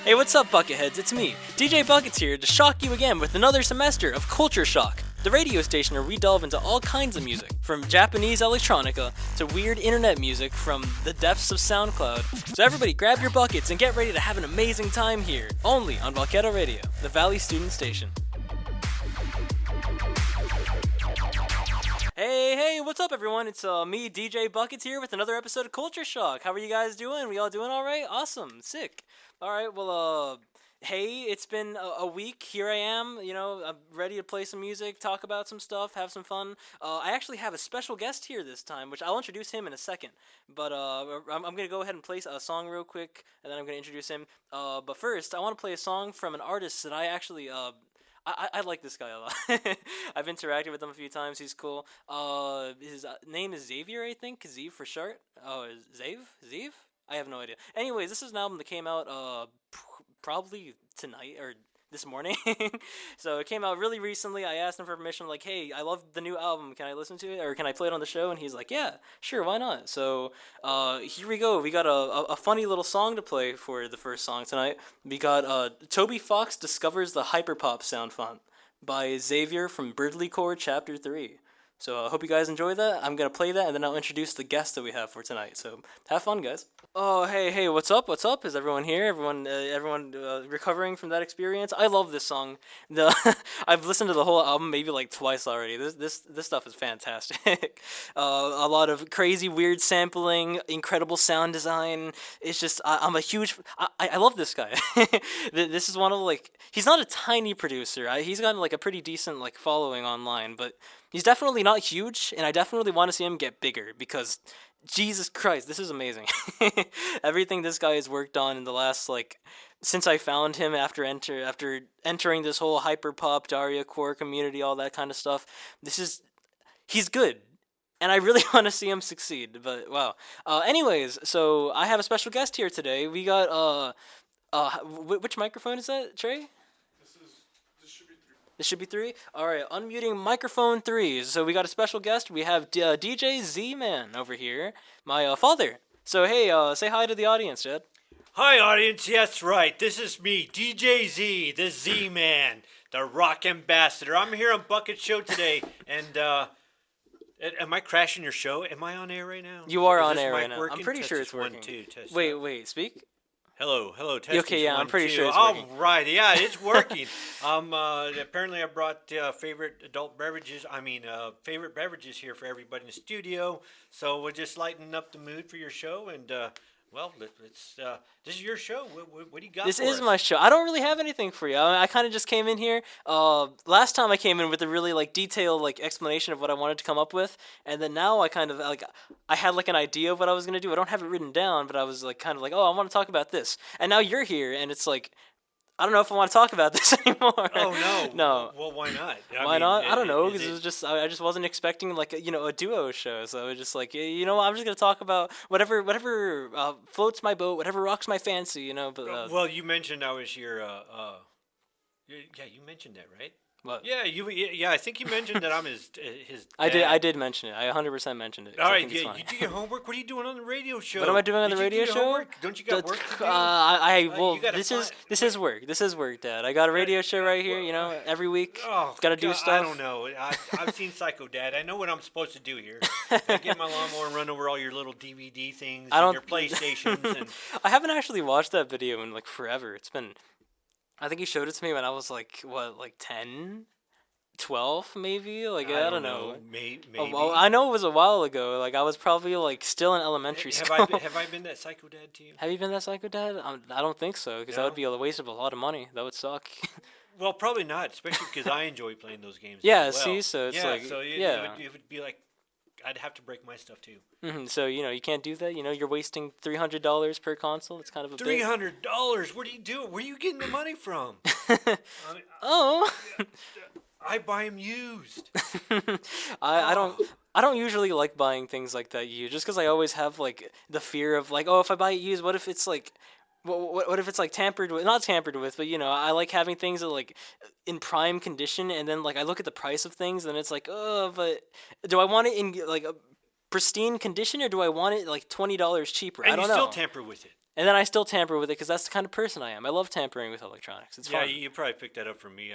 Hey, what's up, Bucketheads? It's me, DJ Buckets here, to shock you again with another semester of Culture Shock, the radio station where we delve into all kinds of music, from Japanese electronica to weird internet music from the depths of SoundCloud. So everybody grab your buckets and get ready to have an amazing time here, only on Volcano Radio, the Valley Student Station. Hey, what's up, everyone? It's me, DJ Buckets here with another episode of Culture Shock. How are you guys doing? We all doing all right? Awesome. Sick. All right, well, hey, it's been a week. Here I am, I'm ready to play some music, talk about some stuff, have some fun. I actually have a special guest here this time, which I'll introduce him in a second. But I'm going to go ahead and play a song real quick, and then I'm going to introduce him. But first, I want to play a song from an artist that I actually... I like this guy a lot. I've interacted with him a few times. He's cool. His name is Xavier, I think. Zeev for short. Oh, Zeev? I have no idea. Anyways, this is an album that came out probably tonight or this morning. So it came out really recently. I asked him for permission, like, hey, I love the new album. Can I listen to it? Or can I play it on the show? And he's like, yeah, sure, why not? So here we go. We got a funny little song to play for the first song tonight. We got Toby Fox Discovers the Hyperpop Sound Font by Xavier from Birdly Core Chapter 3. So I hope you guys enjoy that. I'm going to play that, and then I'll introduce the guest that we have for tonight. So have fun, guys. Oh, hey, what's up? Is everyone here? Everyone recovering from that experience? I love this song. I've listened to the whole album maybe like twice already. This stuff is fantastic. A lot of crazy, weird sampling, incredible sound design. It's just, I'm a huge... I love this guy. This is one of, like... He's not a tiny producer. He's got, like, a pretty decent, like, following online, but... He's definitely not huge, and I definitely want to see him get bigger, because Jesus Christ, this is amazing. Everything this guy has worked on in the last, like, since I found him after entering this whole hyperpop, Daria core community, all that kind of stuff, he's good. And I really want to see him succeed, but wow. Anyways, so I have a special guest here today. We got, which microphone is that, Trey? This should be 3? Alright, unmuting microphone 3. So we got a special guest. We have DJ Z-Man over here, my father. So hey, say hi to the audience, Jed. Hi, audience. Yes, right. This is me, DJ Z, the Z-Man, the rock ambassador. I'm here on Bucket Show today, and am I crashing your show? Am I on air right now? You are on air right now. Working? I'm pretty sure it's working. 1, 2, test. Wait, speak? Hello, test. Okay, yeah, 1, I'm pretty 2. sure it's working. All right, yeah, it's working. Apparently I brought favorite beverages here for everybody in the studio. So we'll just lighten up the mood for your show, and this is your show. What do you got? This for is us? my show. I don't really have anything for you. I kind of just came in here. Last time I came in with a really like detailed like explanation of what I wanted to come up with, and then now I kind of like I had like an idea of what I was gonna do. I don't have it written down, but I was like kind of like, oh, I want to talk about this, and now you're here, and it's like. I don't know if I want to talk about this anymore. Oh, no. No. Well, why not? Why not? I don't know, because it was just, I just wasn't expecting, like, a duo show, so I was just like, I'm just going to talk about whatever floats my boat, whatever rocks my fancy, but... Well, you mentioned I was your, you mentioned that, right? What? Yeah, I think you mentioned that I'm his dad. I did mention it. I 100% mentioned it. All right, you do your homework. What are you doing on the radio show? What am I doing on the radio show? Homework? Don't you got work to do? This is work. This is work, Dad. I got a radio show right here, every week. Oh, got to do stuff. I don't know. I've seen Psycho Dad. I know what I'm supposed to do here. I get my lawnmower and run over all your little DVD things and your PlayStations. And I haven't actually watched that video in, like, forever. It's been... I think he showed it to me when I was, like, 10? 12 maybe? Like, I don't know. Maybe. Well, I know it was a while ago. Like, I was probably, like, still in elementary school. Have I been that Psycho Dad to you? Have you been that Psycho Dad? I don't think so, because that would be a waste of a lot of money. That would suck. Well, probably not, especially because I enjoy playing those games. Yeah, as well. see? So it's like... It would be like... I'd have to break my stuff too. Mm-hmm. So, you can't do that. You're wasting $300 per console. It's kind of a $300? What do you do? Where are you getting the money from? I buy them used. I don't usually like buying things like that used, just because I always have like the fear of like, oh, if I buy it used, what if it's like... What if it's like tampered with? Not tampered with, but I like having things that like in prime condition, and then like I look at the price of things, and it's like, oh, but do I want it in like a pristine condition, or do I want it like $20 cheaper? And I don't you know. still tamper with it. and then I still tamper with it because that's the kind of person I am. I love tampering with electronics. It's Yeah, fun. you probably picked that up from me.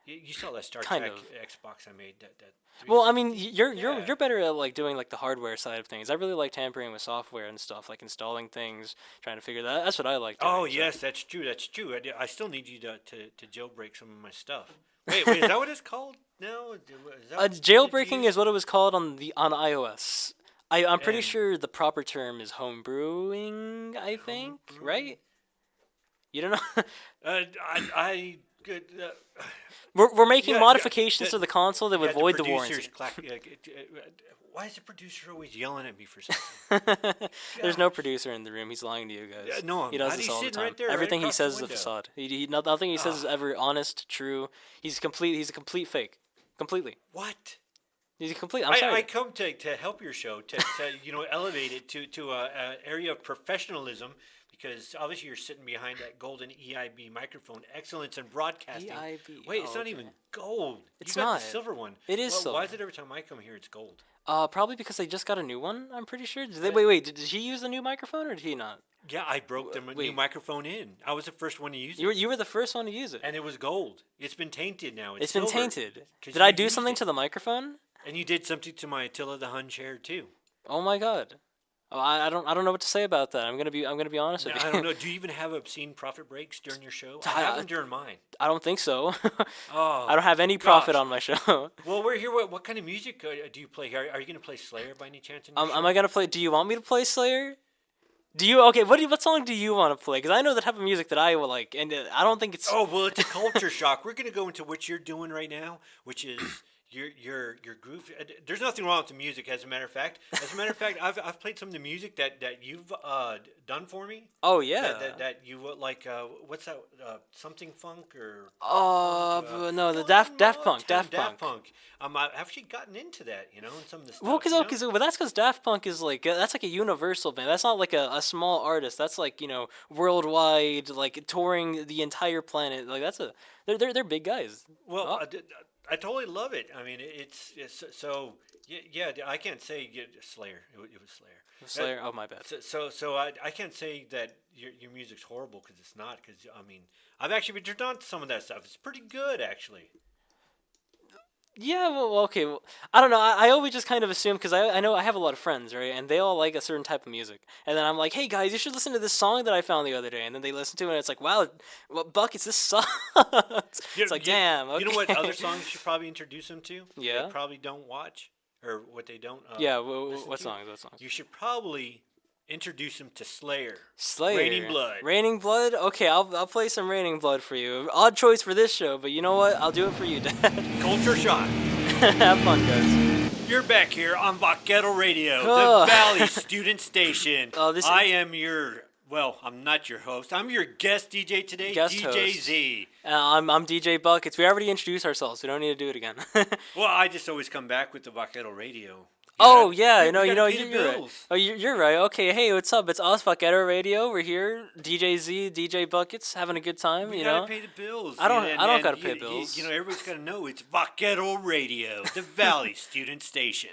You saw that Star Kind Trek of. Xbox I made. That Well, I mean, 360? you're better at like doing like the hardware side of things. I really like tampering with software and stuff, like installing things, trying to figure that. That's what I like doing. Oh so. yes, that's true. That's true. I still need you to jailbreak some of my stuff. Wait, is that what it's called? No, is that what you Jailbreaking use? is what it was called on iOS. I'm pretty And sure the proper term is homebrewing. I think, homebrewing? right? You don't know. I could. We're making Yeah, modifications the- to the console that would void the warranty. Why is the producer always yelling at me for something? There's no producer in the room. He's lying to you guys. Yeah, no, I'm he does not. this He's all the sitting time. right there, right Everything he across the says is a window. facade. Nothing he says is Ah. ever honest, true. He's a complete fake. Completely. What? He's a complete. I'm sorry. I come to help your show to elevate it to a area of professionalism, because obviously you're sitting behind that golden EIB microphone, excellence in broadcasting. EIB, Wait, it's oh, not okay. even gold. It's you got not. the silver one. It is Why silver. is it every time I come here it's gold? Probably because they just got a new one. I'm pretty sure. Wait. Did he use the new microphone or did he not? Yeah, I broke the new wait. microphone in. I was the first one to use it. You were the first one to use it. And it was gold. It's been tainted now. It's been silver, tainted. 'cause Did I you do used something it. to the microphone? And you did something to my Attila the Hun chair too. Oh my god. Oh, I don't know what to say about that. I'm gonna be honest with you. I don't know. Do you even have obscene profit breaks during your show? I I- have them during mine. I don't think so. Oh, I don't have any profit gosh. on my show. Well, we're here. What kind of music do you play? Are you going to play Slayer by any chance? In your show? Am I gonna play? Do you want me to play Slayer? Do you okay? What song do you want to play? Because I know the type of music that I will like, and I don't think it's. Oh well, it's a culture shock. We're going to go into what you're doing right now, which is your groove. There's nothing wrong with the music, as a matter of fact. As a matter of fact, I've played some of the music that you've done for me. Oh yeah. That you like. What's that? Something funk or? No, the Daft Punk. Daft Punk. I've actually gotten into that, and some of the stuff. Well, you know? but that's because Daft Punk is like that's like a universal band. That's not like a small artist. That's like worldwide, like touring the entire planet. Like they're big guys. Well, Oh. I totally love it. I mean, it's so yeah. I can't say Slayer. It was Slayer. Slayer. Oh my bad. So I can't say that your music's horrible, because it's not. Because I mean, I've actually been turned on to some of that stuff. It's pretty good, actually. Yeah, well, okay. Well, I don't know. I always just kind of assume because I know I have a lot of friends, right? And they all like a certain type of music. And then I'm like, hey guys, you should listen to this song that I found the other day. And then they listen to it, and it's like, wow, Buckets, this sucks. It's like, damn. Okay. You know what other songs you should probably introduce them to? Yeah? They probably don't watch, or what they don't. Yeah. listen What to? songs? What songs? You should probably introduce them to Slayer. Slayer. Raining Blood. Raining Blood. Okay, I'll play some Raining Blood for you. Odd choice for this show, but you know what? I'll do it for you, Dad. Culture shock. Have fun, guys. You're back here on Vaquero Radio, Ugh. the Valley Student Station. Oh, this- I am I'm not your host. I'm your guest DJ today, Guest DJ host. Z. I'm DJ Buckets. We already introduced ourselves. We don't need to do it again. Well, I just always come back with the Vaquero Radio. Oh yeah, we gotta you're right. bills. Oh, you're right. Okay, hey, what's up? It's us, Vaquero Radio. We're here, DJ Z, DJ Buckets, having a good time. We you gotta know. pay the bills. I don't and gotta pay bills. Everybody's gotta know it's Vaquero Radio, the Valley Student Station.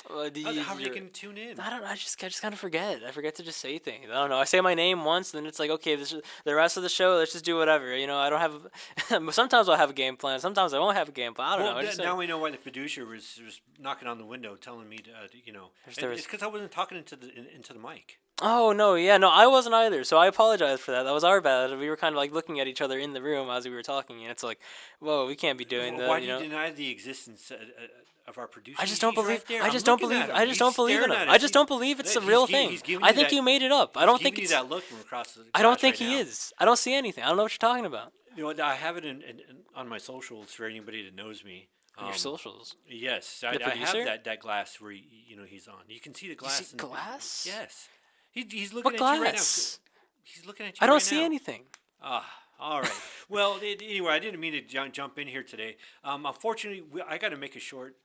How are they you're- gonna tune in? I don't know. I just kind of forget. I forget to just say things. I don't know. I say my name once, and then it's like, okay, the rest of the show. Let's just do whatever. I don't have. Sometimes I'll have a game plan. Sometimes I won't have a game plan. I don't know. I just, Now we know why the producer was knocking on the window, telling me there it's because I wasn't talking into the mic. Oh no, yeah, no, I wasn't either. So I apologize for that. That was our bad. We were kind of like looking at each other in the room as we were talking, and it's like, whoa, we can't be doing that. Why do you deny the existence of our producer? I just don't He's believe. right there. I I'm just don't looking believe. at him. I just He's don't believe in staring him. at I us. just don't believe it's a He's real giving- thing. he's giving I you think that- you made it up. I don't think Giving it's. you that look from across the. I don't glass think right he now. is. I don't see anything. I don't know what you're talking about. I have it on my socials for anybody that knows me. Your socials. Yes, The I producer? have that glass where he's on. You can see the glass. see glass? Yes, he's looking What at you right now. glass? He's looking at you. I don't right see now. anything. All right. Well, anyway, I didn't mean to jump in here today. Unfortunately, I got to make a short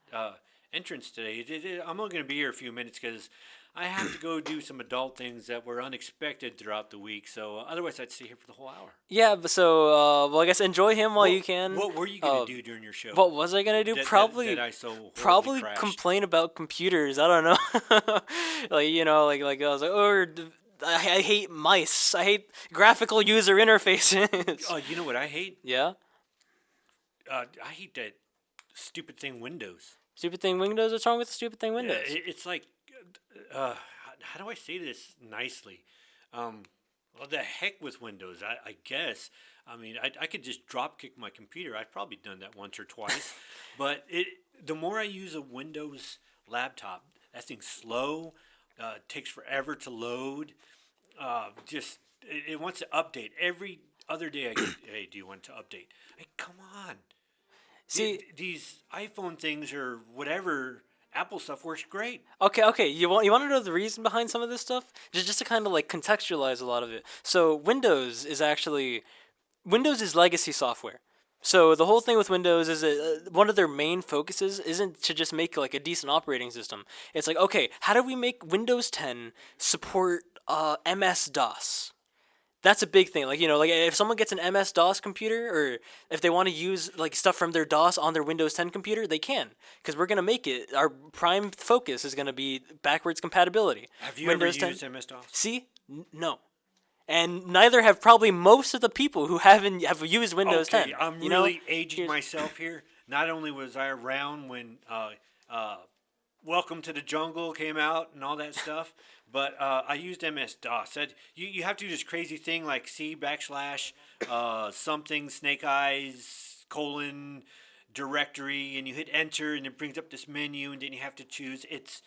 entrance today. I'm only going to be here a few minutes because I have to go do some adult things that were unexpected throughout the week. So otherwise, I'd stay here for the whole hour. Yeah, but so well, I guess enjoy him while you can. What were you going to do during your show? What was I gonna do? Probably. That I so horribly Probably crashed? complain about computers. I don't know. like like I was like, I hate mice. I hate graphical user interfaces. Oh, you know what I hate? Yeah. I hate that stupid thing Windows. Stupid thing Windows. What's wrong with the stupid thing Yeah, Windows? it's like, how do I say this nicely? Well, the heck with Windows, I guess. I mean, I could just drop kick my computer. I've probably done that once or twice. But the more I use a Windows laptop, that thing's slow. Takes forever to load. It wants to update every other day. I get, hey, do you want to update? Hey, come on. See, These iPhone things or whatever Apple stuff works great. okay. You want to know the reason behind some of this stuff? Just to kind of like contextualize a lot of it. So Windows is legacy software. So the whole thing with Windows is that one of their main focuses isn't to just make like a decent operating system. It's like, okay, how do we make Windows 10 support MS DOS? That's a big thing. Like, like if someone gets an MS DOS computer, or if they want to use like stuff from their DOS on their Windows 10 computer, they can, because we're gonna make it. Our prime focus is gonna be backwards compatibility. Have you Windows ever used 10 MS DOS? See, no, and neither have probably most of the people who have used Windows 10. I'm really aging myself here. Not only was I around when Welcome to the Jungle came out and all that stuff, but I used MS-DOS. You have to do this crazy thing like C / something, snake eyes, colon, directory, and you hit enter, and it brings up this menu, and then you have to choose. It's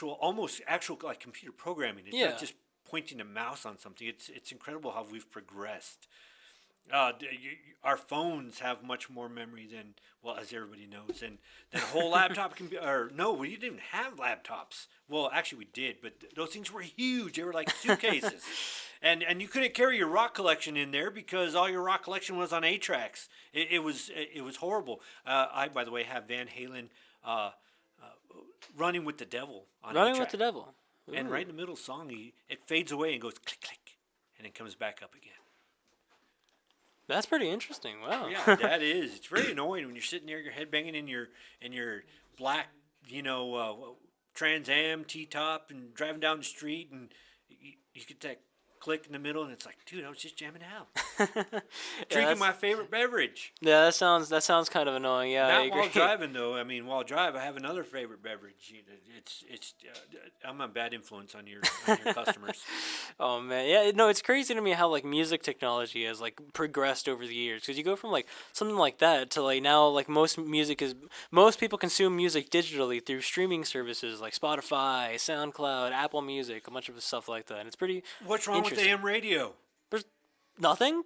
almost actual like computer programming. It's Yeah. not just pointing a mouse on something. It's incredible how we've progressed. Our phones have much more memory than, well, as everybody knows, and a whole laptop can be. Or no, we didn't even have laptops. Well, actually, we did, but those things were huge. They were like suitcases, and you couldn't carry your rock collection in there because all your rock collection was on 8-tracks. It was horrible. I, by the way, have Van Halen, "Running with the Devil" on Running 8-track. with the Devil. And Ooh. right in the middle of the song, it fades away and goes click click, and then comes back up again. That's pretty interesting. Wow. Yeah, that is. It's very annoying when you're sitting there, your head banging in your black, Trans Am T-top and driving down the street, and you get that click in the middle, and it's like, dude, I was just jamming out, drinking my favorite beverage. Yeah, that sounds kind of annoying. Yeah, I Not agree. while driving though. I mean, while driving, I have another favorite beverage. It's I'm a bad influence on your customers. Oh man, yeah, no, it's crazy to me how like music technology has like progressed over the years, because you go from like something like that to like now like most people consume music digitally through streaming services like Spotify, SoundCloud, Apple Music, a bunch of stuff like that, and it's pretty. What's wrong with Interesting. AM radio? There's nothing.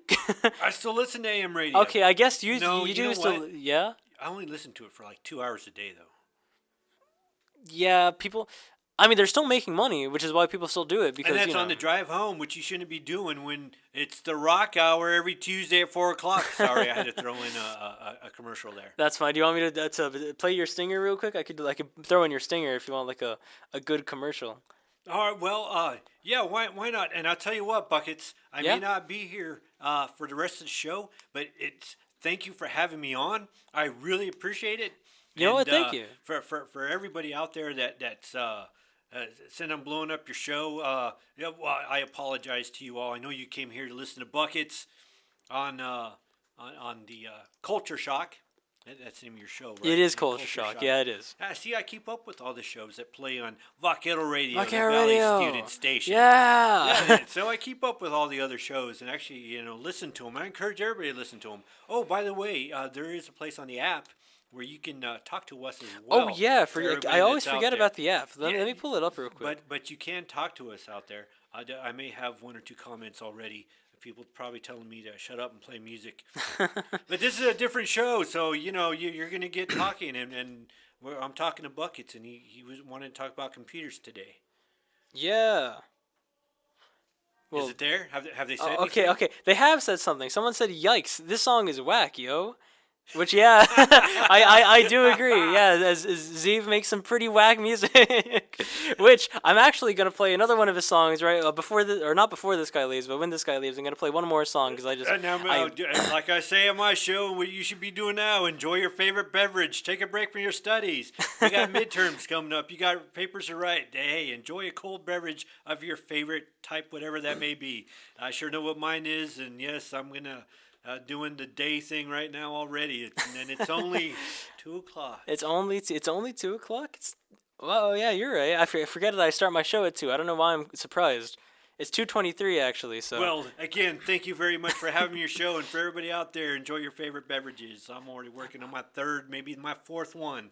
I still listen to AM radio. Okay, I guess you No, you you do know still, what? yeah. I only listen to it for like 2 hours a day though. Yeah, people. I mean, they're still making money, which is why people still do it, because And that's on the drive home, which you shouldn't be doing when it's the rock hour every Tuesday at 4 o'clock. Sorry, I had to throw in a commercial there. That's fine. Do you want me to play your stinger real quick? I could throw in your stinger if you want like a good commercial. All right, well, yeah, why not? And I'll tell you what, Buckets, I Yeah? may not be here for the rest of the show, but thank you for having me on. I really appreciate it. You know what? And, Thank you. For everybody out there that's saying I'm blowing up your show. Yeah, well, I apologize to you all. I know you came here to listen to Buckets on the Culture Shock. That's the name of your show, right? It is Yeah, Culture Shock. Yeah, it is. See, I keep up with all the shows that play on Vaquero Radio, Vaquero the Valley Radio. Student Station. Yeah. Yeah, so I keep up with all the other shows and actually, listen to them. I encourage everybody to listen to them. Oh, by the way, there is a place on the app where you can talk to us as well. Oh yeah, everybody I always that's out forget there. about the app. Let Yeah, me pull it up real quick. But you can talk to us out there. I may have 1 or 2 comments already. People probably telling me to shut up and play music. But this is a different show, so you're going to get talking, and I'm talking to Buckets, and he was wanting to talk about computers today. Yeah. Is it there? Have they said okay, anything? okay. They have said something. Someone said, "Yikes! This song is whack, yo." Which yeah, I do agree. Yeah, as Zeev makes some pretty whack music. Which I'm actually gonna play another one of his songs right before the or not before this guy leaves, but when this guy leaves, I'm gonna play one more song because Like I say on my show, what you should be doing now, enjoy your favorite beverage. Take a break from your studies. You got midterms coming up. You got papers to write. Hey, enjoy a cold beverage of your favorite type, whatever that may be. I sure know what mine is, and yes, I'm going to doing the day thing right now already. And it's only 2 o'clock. It's only 2 o'clock. Well, yeah, you're right. I forget that I start my show at 2. I don't know why I'm surprised. It's 2:23 actually. So Well, again, thank you very much for having your show, and for everybody out there, enjoy your favorite beverages. I'm already working on my third, maybe my fourth one.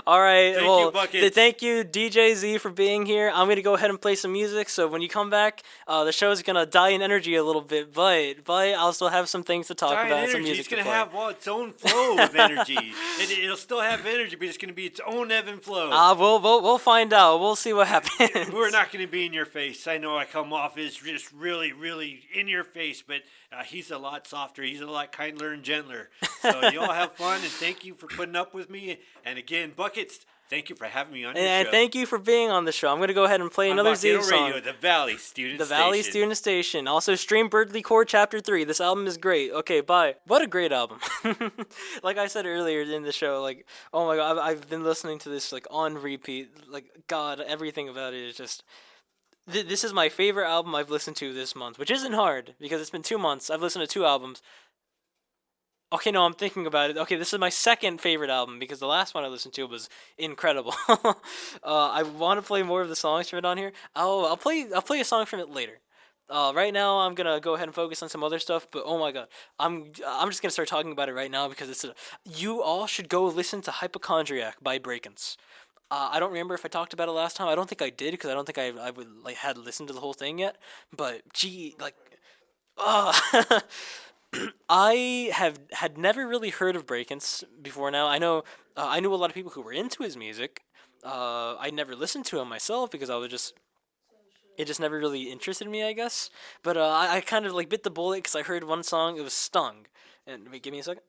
all right. Thank well, you, Buckets. thank you, DJ Z, for being here. I'm gonna go ahead and play some music. So when you come back, the show's gonna die in energy a little bit, but I'll still have some things to talk Giant about. energy. Some music It's going to to play. have its own flow of energy. It'll still have energy, but it's going to be its own ebb and flow. We'll find out. We'll see what happens. We're not going to be in your face. I know I come off as just really, really in your face, but he's a lot softer. He's a lot kindler and gentler. So you all have fun, and thank you for putting up with me. And again, Buckets, thank you for having me on your And show. thank you for being on the show. I'm gonna go ahead and play another Z Volcano song. Radio, the Valley Student The Station. Valley Student Station. Also, stream Birdly Core Chapter 3. This album is great. Okay, bye. What a great album. Like I said earlier in the show, like, oh my god, I've been listening to this, like, on repeat. Like, God, everything about it is just... This is my favorite album I've listened to this month, which isn't hard, because it's been 2 months. I've listened to 2 albums. Okay, no, I'm thinking about it. Okay, this is my second favorite album because the last one I listened to was incredible. I want to play more of the songs from it on here. I'll play a song from it later. Right now I'm gonna go ahead and focus on some other stuff. But oh my god, I'm just gonna start talking about it right now because you all should go listen to Hypochondriac by Breakins. I don't remember if I talked about it last time. I don't think I did because I don't think I would like had listened to the whole thing yet. But gee, like, I had never really heard of Breakins before now. I knew a lot of people who were into his music. I never listened to him myself because it just never really interested me, I guess. But I kind of like bit the bullet because I heard one song. It was Stung. And wait, give me a second.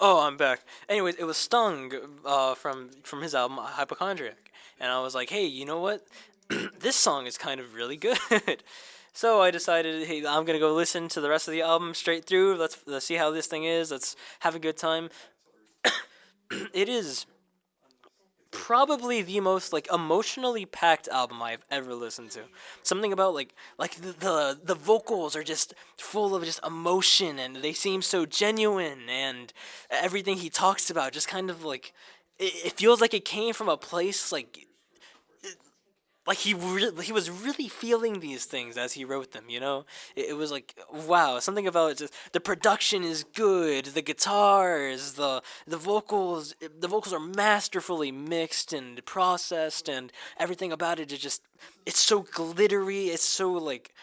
Oh, I'm back. Anyways, it was Stung from his album Hypochondriac, and I was like, hey, you know what? This song is kind of really good. So I decided, hey, I'm gonna go listen to the rest of the album straight through. Let's see how this thing is. Let's have a good time. It is probably the most like emotionally packed album I've ever listened to. Something about like the vocals are just full of just emotion and they seem so genuine and everything he talks about just kind of like it feels like it came from a place like he was really feeling these things as he wrote them, you know? It was like, wow, something about it just, the production is good, the guitars, the vocals are masterfully mixed and processed, and everything about it is just, it's so glittery, it's so like,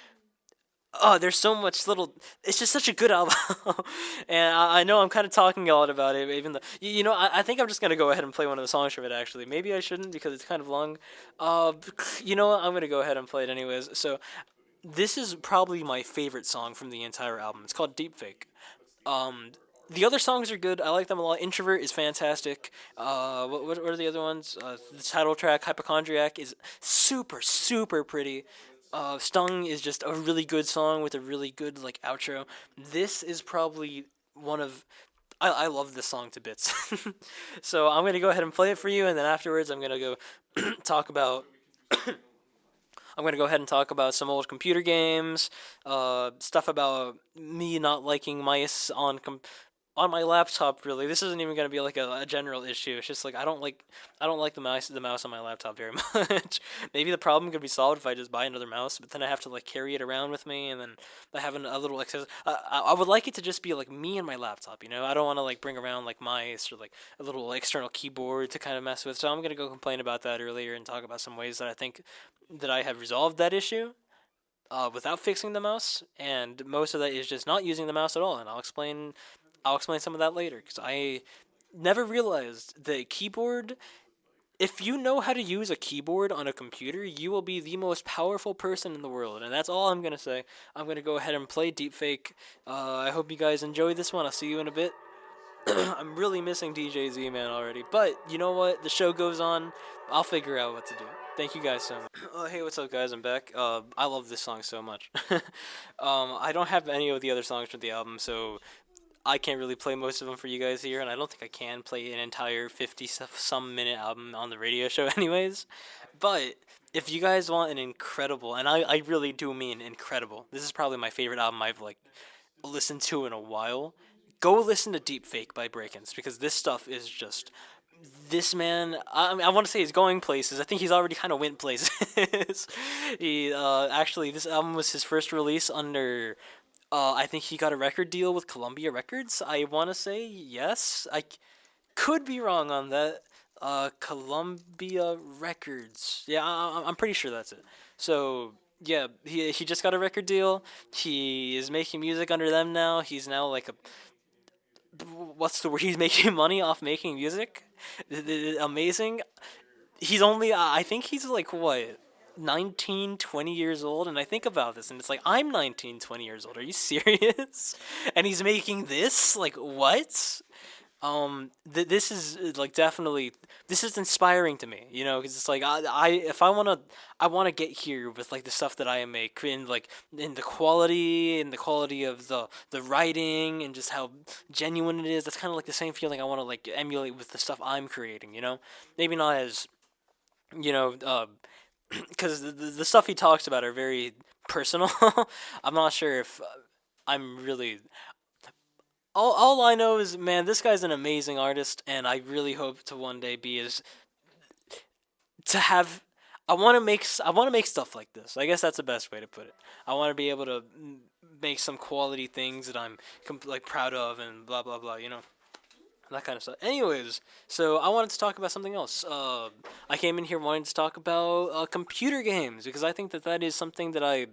oh, there's so much little. It's just such a good album, and I know I'm kind of talking a lot about it. Even though I think I'm just gonna go ahead and play one of the songs from it. Actually, maybe I shouldn't because it's kind of long. You know what? I'm gonna go ahead and play it anyways. So, this is probably my favorite song from the entire album. It's called Deepfake. The other songs are good. I like them a lot. Introvert is fantastic. What are the other ones? The title track, Hypochondriac, is super, super pretty. Stung is just a really good song with a really good like outro. This is probably one of I love this song to bits. So I'm gonna go ahead and play it for you, and then afterwards I'm gonna go talk about. I'm gonna go ahead and talk about some old computer games, stuff about me not liking mice on my laptop. Really, this isn't even gonna be like a general issue. It's just like I don't like the mouse on my laptop very much. Maybe the problem could be solved if I just buy another mouse, but then I have to like carry it around with me, and then I have a little excess. I would like it to just be like me and my laptop. You know, I don't want to like bring around like mice or like a little external keyboard to kind of mess with. So I'm gonna go complain about that earlier and talk about some ways that I think that I have resolved that issue. Without fixing the mouse, and most of that is just not using the mouse at all, and I'll explain some of that later because I never realized the keyboard if you know how to use a keyboard on a computer, you will be the most powerful person in the world. And that's all I'm going to say. I'm going to go ahead and play Deepfake. I hope you guys enjoy this one. I'll see you in a bit. I'm really missing DJ Z Man already. But you know what? The show goes on. I'll figure out what to do. Thank you guys so much. Hey, what's up, guys? I'm back. I love this song so much. I don't have any of the other songs from the album, so I can't really play most of them for you guys here, and I don't think I can play an entire 50-some minute album on the radio show, anyways. But if you guys want an incredible, and I really do mean incredible, this is probably my favorite album I've like listened to in a while. Go listen to Deepfake by Breakins, because this stuff is just this man. I mean, I want to say he's going places. I think he's already kind of went places. He actually, this album was his first release under. I think he got a record deal with Columbia Records. I want to say yes. Could be wrong on that. Columbia Records. Yeah, I'm pretty sure that's it. So yeah, he just got a record deal. He is making music under them now. He's now like a what's the word? He's making money off making music. Amazing. He's only I think he's like what 19, 20 years old, and I think about this and it's like I'm 19, 20 years old. Are you serious? And he's making this? Like what? This is like definitely this is inspiring to me, you know, because it's like I if I want to get here with like the stuff that I make in like in the quality of the writing and just how genuine it is. That's kind of like the same feeling I want to like emulate with the stuff I'm creating, you know, maybe not as you know because the stuff he talks about are very personal. I'm not sure if I'm really all I know is, man, this guy's an amazing artist, and I really hope to one day be as to have. I want to make stuff like this. I guess that's the best way to put it. I want to be able to make some quality things that I'm like proud of, and blah blah blah. You know, that kind of stuff. Anyways, so I wanted to talk about something else. I came in here wanting to talk about computer games because I think that is something that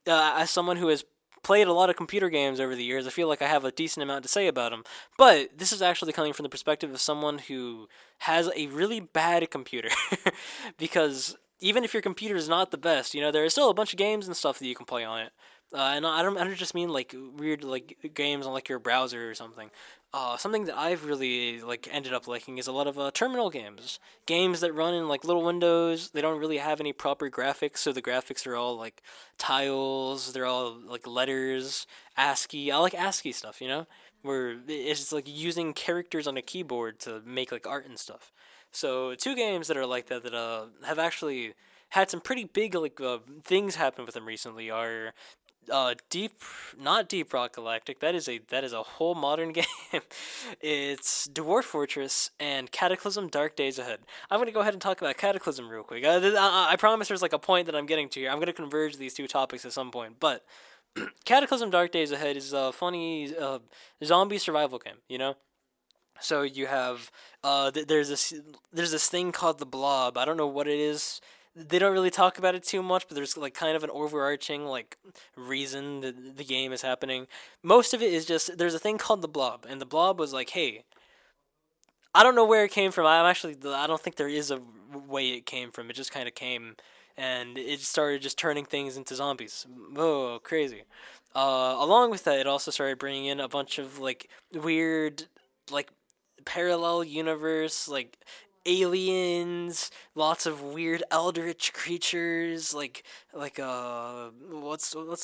as someone who has played a lot of computer games over the years, I feel like I have a decent amount to say about them. But this is actually coming from the perspective of someone who has a really bad computer. Because even if your computer is not the best, you know, there are still a bunch of games and stuff that you can play on it. And I don't just mean like weird like games on like your browser or something. Something that I've really like ended up liking is a lot of terminal games that run in like little windows. They don't really have any proper graphics, so the graphics are all like tiles. They're all like letters, ASCII. I like ASCII stuff, you know, where it's just like using characters on a keyboard to make like art and stuff. So two games that are like that have actually had some pretty big like things happen with them recently are not Deep Rock Galactic. That is a whole modern game. It's Dwarf Fortress and Cataclysm: Dark Days Ahead. I'm gonna go ahead and talk about Cataclysm real quick. I promise there's like a point that I'm getting to here. I'm gonna converge these two topics at some point, but Cataclysm: Dark Days Ahead is a funny zombie survival game. You know. So you have there's this thing called the Blob. I don't know what it is. They don't really talk about it too much, but there's like kind of an overarching like reason that the game is happening. Most of it is just there's a thing called the Blob, and the Blob was like, hey, I don't know where it came from. I don't think there is a way it came from. It just kind of came, and it started just turning things into zombies. Oh, crazy! Along with that, it also started bringing in a bunch of like weird like parallel universe like aliens, lots of weird eldritch creatures, what's the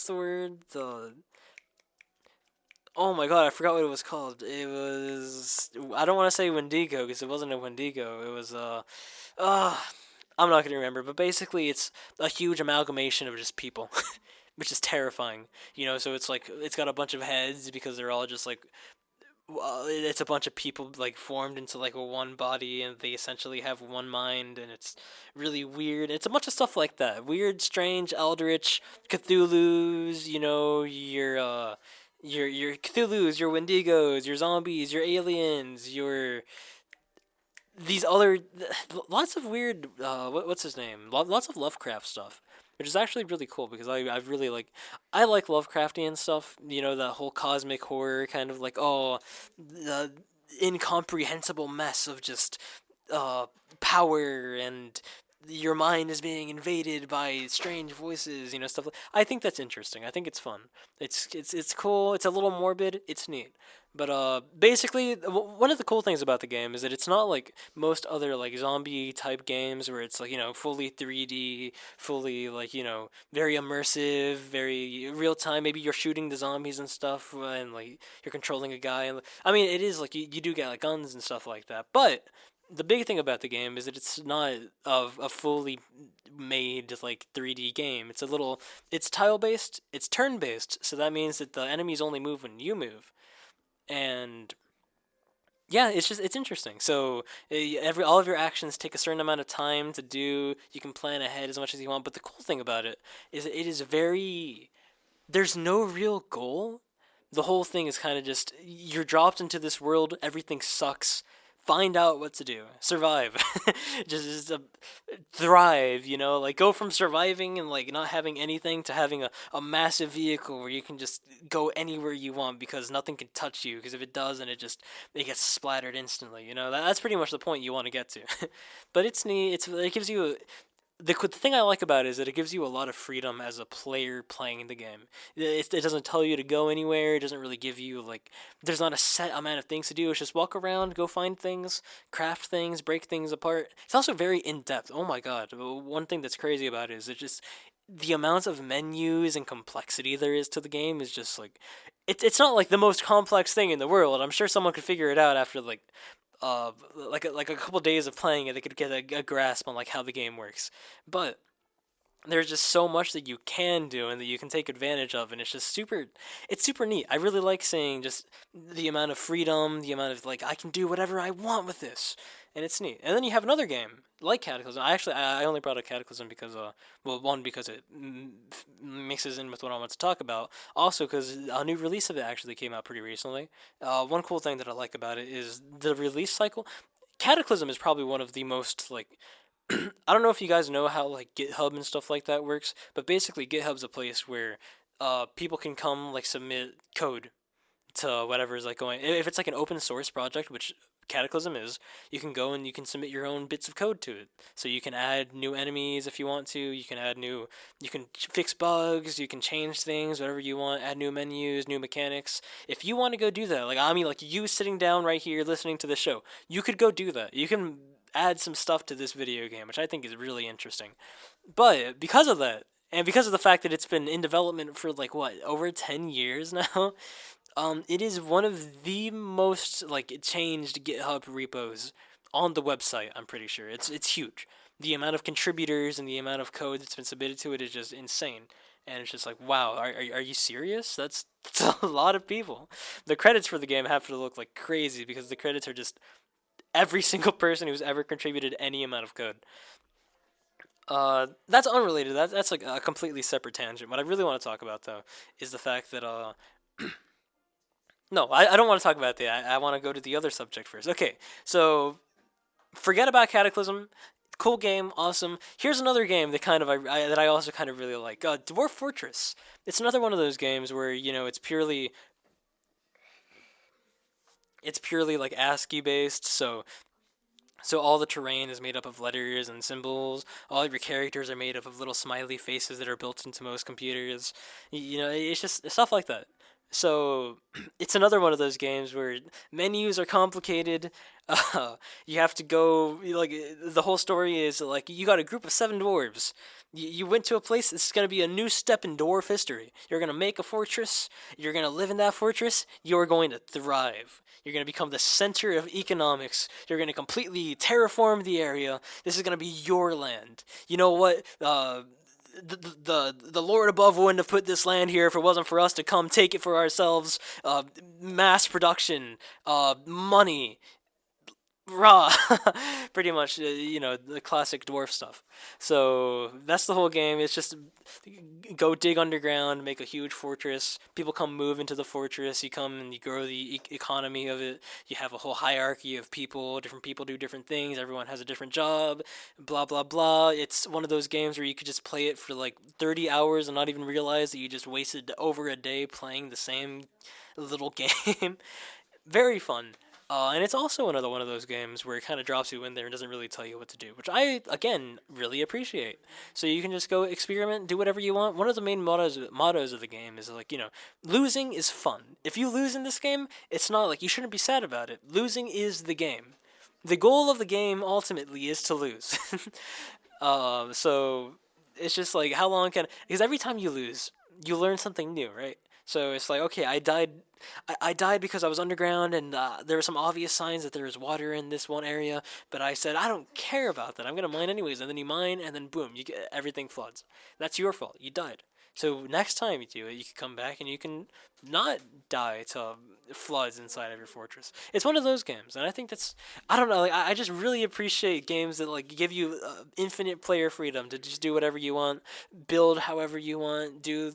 word? The Oh my god, I forgot what it was called. It was I don't want to say Wendigo because it wasn't a Wendigo. It was uh I'm not gonna remember, but basically it's a huge amalgamation of just people. Which is terrifying, you know. So it's like it's got a bunch of heads because they're all just like it's a bunch of people like formed into like a one body and they essentially have one mind and it's really weird. It's a bunch of stuff like that. Weird, strange, eldritch, Cthulhu's, you know, your Cthulhu's, your Wendigos, your zombies, your aliens, your these other lots of weird what's his name? Lots of Lovecraft stuff, which is actually really cool because I've really I like Lovecraftian stuff. You know, that whole cosmic horror kind of like the incomprehensible mess of just power and your mind is being invaded by strange voices, stuff like. I think that's interesting. I think it's fun. It's cool. It's a little morbid. It's neat. But basically, one of the cool things about the game is that it's not like most other like zombie type games where it's like fully 3D, fully like very immersive, very real time. Maybe you're shooting the zombies and stuff, and like you're controlling a guy. And I mean, it is like you do get like guns and stuff like that, but the big thing about the game is that it's not a fully made like 3D game. It's tile based, it's turn based, so that means that the enemies only move when you move, and yeah, it's interesting. So all of your actions take a certain amount of time to do. You can plan ahead as much as you want, but the cool thing about it is that it is very. There's no real goal. The whole thing is kind of just you're dropped into this world. Everything sucks. Find out what to do. Survive. just thrive. Like go from surviving and like not having anything to having a massive vehicle where you can just go anywhere you want because nothing can touch you. Because if it does, then it gets splattered instantly. That's pretty much the point you want to get to. But it's neat. It gives you the thing I like about it is that it gives you a lot of freedom as a player playing the game. It doesn't tell you to go anywhere. It doesn't really give you like there's not a set amount of things to do. It's just walk around, go find things, craft things, break things apart. It's also very in depth. Oh my god! One thing that's crazy about it is it just the amount of menus and complexity there is to the game is just like it's not like the most complex thing in the world. I'm sure someone could figure it out after like a couple days of playing it, they could get a grasp on like how the game works. But there's just so much that you can do and that you can take advantage of, and it's super neat. I really like seeing just the amount of freedom, the amount of like I can do whatever I want with this, and it's neat. And then you have another game like Cataclysm. I only brought up Cataclysm because one because it mixes in with what I want to talk about. Also because a new release of it actually came out pretty recently. One cool thing that I like about it is the release cycle. Cataclysm is probably one of the most like I don't know if you guys know how like GitHub and stuff like that works, but basically GitHub's a place where people can come like submit code to whatever is like going. If it's like an open source project, which Cataclysm is, you can go and you can submit your own bits of code to it. So you can add new enemies if you want to. You can you can fix bugs. You can change things, whatever you want. Add new menus, new mechanics. If you want to go do that, like I mean, like you sitting down right here listening to the show, you could go do that. You can add some stuff to this video game, which I think is really interesting. But because of that, and because of the fact that it's been in development for like what over 10 years now, it is one of the most like changed GitHub repos on the website. I'm pretty sure it's huge. The amount of contributors and the amount of code that's been submitted to it is just insane. And it's just like, wow, are you serious? That's a lot of people. The credits for the game have to look like crazy because the credits are just every single person who's ever contributed any amount of code. That's unrelated. That's like a completely separate tangent. What I really want to talk about though is the fact that no, I don't want to talk about that. I want to go to the other subject first. Okay, so forget about Cataclysm. Cool game, awesome. Here's another game that that I also kind of really like. Dwarf Fortress. It's another one of those games where it's purely like ASCII based. So all the terrain is made up of letters and symbols. All of your characters are made up of little smiley faces that are built into most computers. It's just stuff like that. So it's another one of those games where menus are complicated. You have to go like the whole story is like you got a group of 7 dwarves. You went to a place. This is gonna be a new step in dwarf history. You're gonna make a fortress. You're gonna live in that fortress. You're going to thrive. You're going to become the center of economics. You're going to completely terraform the area. This is going to be your land. You know what? The Lord above wouldn't have put this land here if it wasn't for us to come take it for ourselves. Mass production, money, raw, pretty much. The classic dwarf stuff. So that's the whole game. It's just go dig underground, make a huge fortress. People come move into the fortress. You come and you grow the economy of it. You have a whole hierarchy of people. Different people do different things. Everyone has a different job. Blah blah blah. It's one of those games where you could just play it for like 30 hours and not even realize that you just wasted over a day playing the same little game. Very fun. And it's also another one of those games where it kind of drops you in there and doesn't really tell you what to do, which I, again, really appreciate. So you can just go experiment, do whatever you want. One of the main mottos of the game is like, losing is fun. If you lose in this game, it's not like you shouldn't be sad about it. Losing is the game. The goal of the game ultimately is to lose. So it's just like how long can because every time you lose, you learn something new, right? So it's like okay, I died. I died because I was underground and there were some obvious signs that there was water in this one area, but I said I don't care about that. I'm gonna mine anyways, and then you mine, and then boom, you get everything floods. That's your fault. You died. So next time you do it, you can come back and you can not die to floods inside of your fortress. It's one of those games, and I think that's I don't know. Like, I just really appreciate games that like give you infinite player freedom to just do whatever you want, build however you want, do.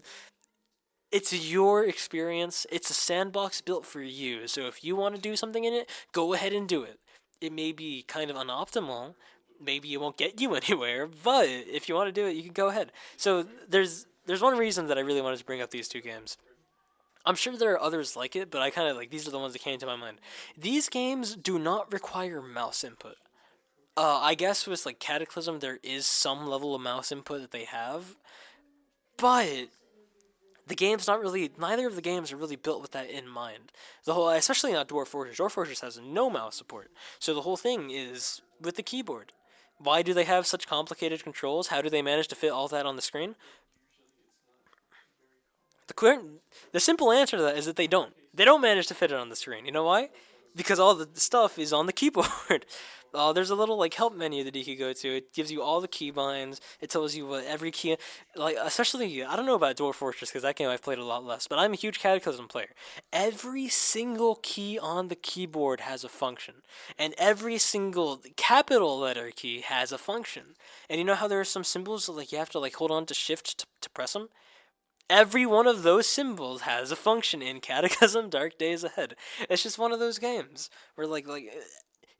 It's your experience. It's a sandbox built for you. So if you want to do something in it, go ahead and do it. It may be kind of unoptimal. Maybe it won't get you anywhere, but if you want to do it, you can go ahead. So there's one reason that I really wanted to bring up these two games. I'm sure there are others like it, but I kind of like these are the ones that came to my mind. These games do not require mouse input. I guess with like Cataclysm, there is some level of mouse input that they have, but the game's not really. Neither of the games are really built with that in mind. The whole, especially not Dwarf Fortress. Dwarf Fortress has no mouse support, so the whole thing is with the keyboard. Why do they have such complicated controls? How do they manage to fit all that on the screen? The simple answer to that is that they don't. They don't manage to fit it on the screen. You know why? Because all the stuff is on the keyboard. There's a little like help menu that you can go to. It gives you all the keybinds. It tells you what every key, like especially I don't know about Dwarf Fortress because that game I've played a lot less. But I'm a huge Cataclysm player. Every single key on the keyboard has a function, and every single capital letter key has a function. And you know how there are some symbols that, like you have to like hold on to Shift to press them. Every one of those symbols has a function in Cataclysm Dark Days Ahead. It's just one of those games where like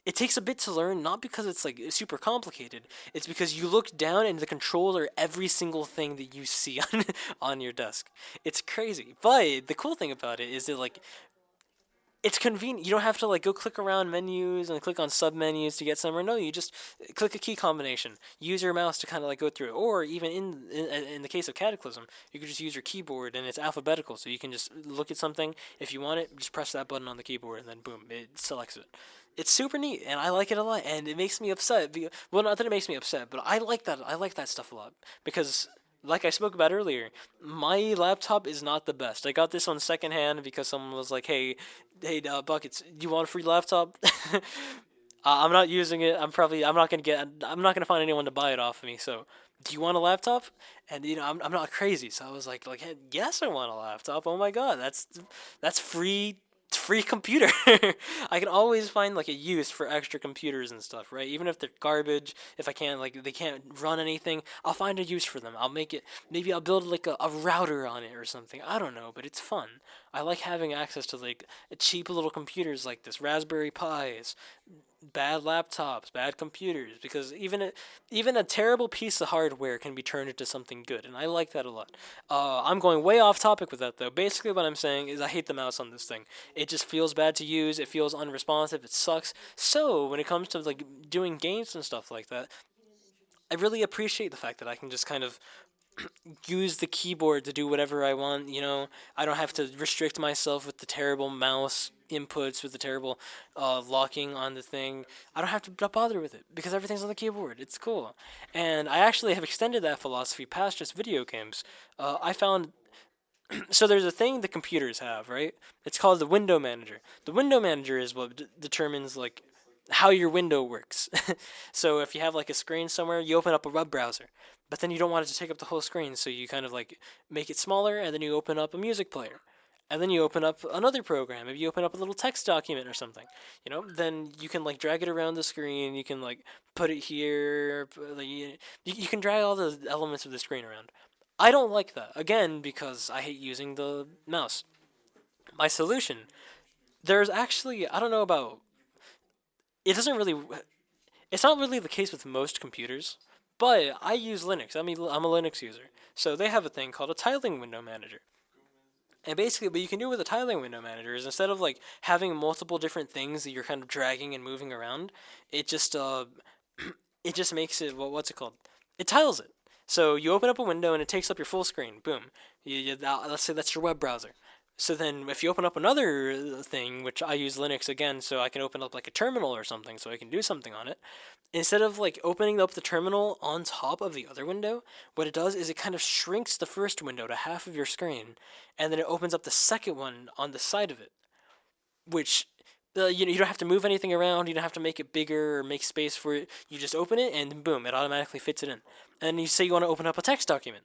it takes a bit to learn, not because it's like super complicated. It's because you look down and the controls are every single thing that you see on your desk. It's crazy. But the cool thing about it is that like it's convenient. You don't have to like go click around menus and click on sub menus to get somewhere. No, you just click a key combination. Use your mouse to kind of like go through it. Or even in the case of Cataclysm, you could just use your keyboard and it's alphabetical, so you can just look at something. If you want it, just press that button on the keyboard and then boom, it selects it. It's super neat, and I like it a lot. And it makes me upset. Well, not that it makes me upset, but I like that. I like that stuff a lot because like I spoke about earlier, my laptop is not the best. I got this on secondhand because someone was like, "Hey, Buckets, do you want a free laptop?" I'm not using it. I'm not gonna find anyone to buy it off of me. So, do you want a laptop? And I'm not crazy, so I was like, hey, yes, I want a laptop. Oh my god, that's free. It's free computer. I can always find like a use for extra computers and stuff, right? Even if they're garbage, if I can't like they can't run anything, I'll find a use for them. I'll make it. Maybe I'll build like a router on it or something. I don't know, but it's fun. I like having access to like cheap little computers like this, Raspberry Pis, bad laptops, bad computers, because even a terrible piece of hardware can be turned into something good, and I like that a lot. I'm going way off topic with that though. Basically, what I'm saying is I hate the mouse on this thing. It just feels bad to use. It feels unresponsive. It sucks. So when it comes to like doing games and stuff like that, I really appreciate the fact that I can just kind of use the keyboard to do whatever I want. I don't have to restrict myself with the terrible mouse inputs, with the terrible locking on the thing. I don't have to bother with it because everything's on the keyboard. It's cool. And I actually have extended that philosophy past just video games. I found. So there's a thing the computers have, right? It's called the window manager. The window manager is what determines like how your window works. So if you have like a screen somewhere, you open up a web browser, but then you don't want it to take up the whole screen, so you kind of like make it smaller, and then you open up a music player, and then you open up another program. If you open up a little text document or something, then you can like drag it around the screen. You can like put it here. Like, you can drag all the elements of the screen around. I don't like that, again, because I hate using the mouse. My solution, there's actually, I don't know about, it doesn't really, it's not really the case with most computers, but I use Linux. I'm a Linux user. So they have a thing called a tiling window manager. And basically, what you can do with a tiling window manager is instead of like having multiple different things that you're kind of dragging and moving around, it just it just makes it what's it called? It tiles it. So you open up a window and it takes up your full screen. Boom. Let's say that's your web browser. So then, if you open up another thing, which I use Linux again, so I can open up like a terminal or something, so I can do something on it. Instead of like opening up the terminal on top of the other window, what it does is it kind of shrinks the first window to half of your screen, and then it opens up the second one on the side of it, which you don't have to move anything around. You don't have to make it bigger or make space for it. You just open it and boom, it automatically fits it in. And you say you want to open up a text document,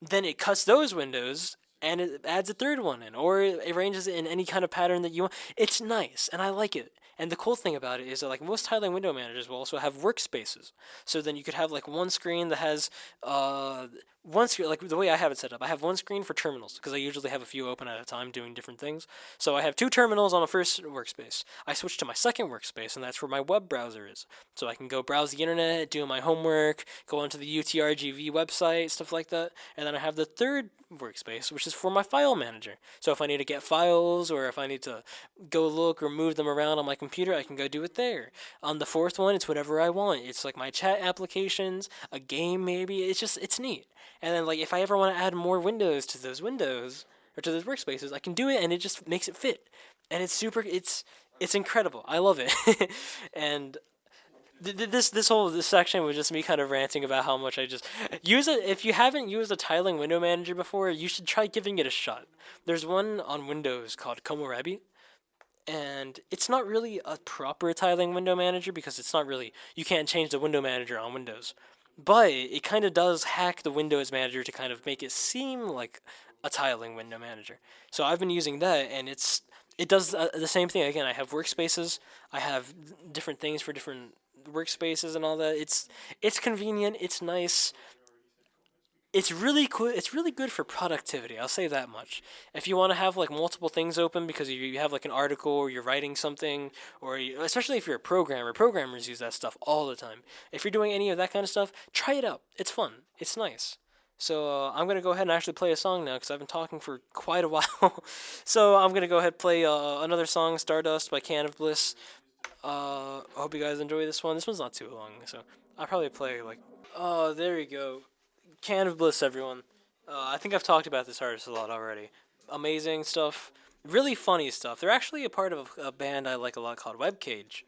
then it cuts those windows and it adds a third one in, or it arranges it in any kind of pattern that you want. It's nice, and I like it. And the cool thing about it is that like most tiling window managers will also have workspaces. So then you could have like one screen that has one screen, like the way I have it set up. I have one screen for terminals because I usually have a few open at a time doing different things. So I have two terminals on the first workspace. I switch to my second workspace, and that's where my web browser is. So I can go browse the internet, do my homework, go onto the UTRGV website, stuff like that. And then I have the third workspace, which is for my file manager. So if I need to get files or if I need to go look or move them around on my computer, I can go do it there. On the fourth one, it's whatever I want. It's like my chat applications, a game maybe. It's neat. And then like if I ever want to add more windows to those windows or to those workspaces, I can do it, and it just makes it fit. And it's incredible. I love it. And this section was just me kind of ranting about how much I just use it. If you haven't used a tiling window manager before, you should try giving it a shot. There's one on Windows called Komorebi, and it's not really a proper tiling window manager because it's not really, you can't change the window manager on Windows, but it kind of does hack the Windows manager to kind of make it seem like a tiling window manager. So I've been using that, and it does the same thing. Again, I have workspaces, I have different things for different workspaces and all that. It's convenient, it's nice. It's really cool. It's really good for productivity. I'll say that much. If you want to have like multiple things open because you have like an article or you're writing something, or especially if you're a programmer, programmers use that stuff all the time. If you're doing any of that kind of stuff, try it out. It's fun. It's nice. So I'm gonna go ahead and actually play a song now because I've been talking for quite a while. So I'm gonna go ahead and play another song, "Stardust" by Can of Bliss. I hope you guys enjoy this one. This one's not too long, so I'll probably play like. Oh, there you go. Can of Bliss, everyone. I think I've talked about this artist a lot already. Amazing stuff. Really funny stuff. They're actually a part of a band I like a lot called Webcage.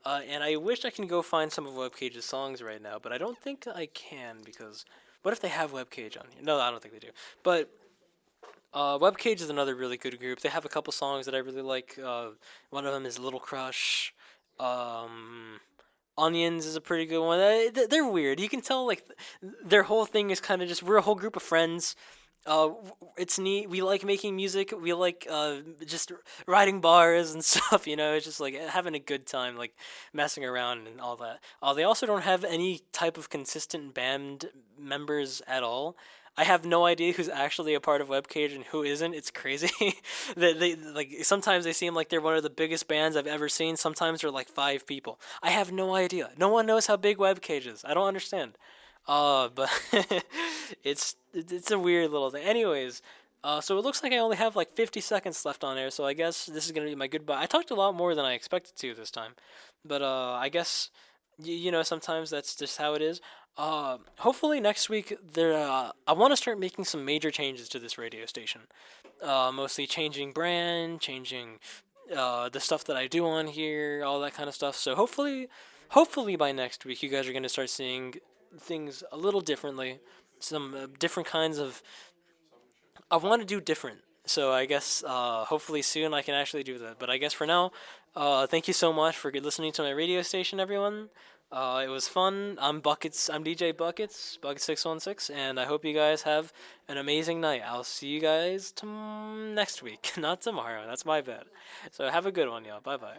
And I wish I can go find some of Webcage's songs right now, but I don't think I can because what if they have Webcage on here? No, I don't think they do. But Webcage is another really good group. They have a couple songs that I really like. One of them is Little Crush. Onions is a pretty good one. They're weird. You can tell like their whole thing is kind of just we're a whole group of friends. It's neat. We like making music. We like just riding bars and stuff. It's just like having a good time, like messing around and all that. They also don't have any type of consistent band members at all. I have no idea who's actually a part of Webcage and who isn't. It's crazy. they like sometimes they seem like they're one of the biggest bands I've ever seen. Sometimes they're like 5 people. I have no idea. No one knows how big Webcage is. I don't understand. But it's a weird little thing. Anyways, so it looks like I only have like 50 seconds left on air. So I guess this is gonna be my goodbye. I talked a lot more than I expected to this time, but I guess sometimes that's just how it is. Hopefully next week I want to start making some major changes to this radio station. Mostly changing brand, changing the stuff that I do on here, all that kind of stuff. So hopefully by next week you guys are gonna start seeing things a little differently. Some different kinds of. I want to do different. So I guess hopefully soon I can actually do that. But I guess for now, thank you so much for listening to my radio station, everyone. It was fun. I'm Buckets. I'm DJ Buckets, Bucket616, and I hope you guys have an amazing night. I'll see you guys next week, not tomorrow. That's my bad. So have a good one, y'all. Bye bye.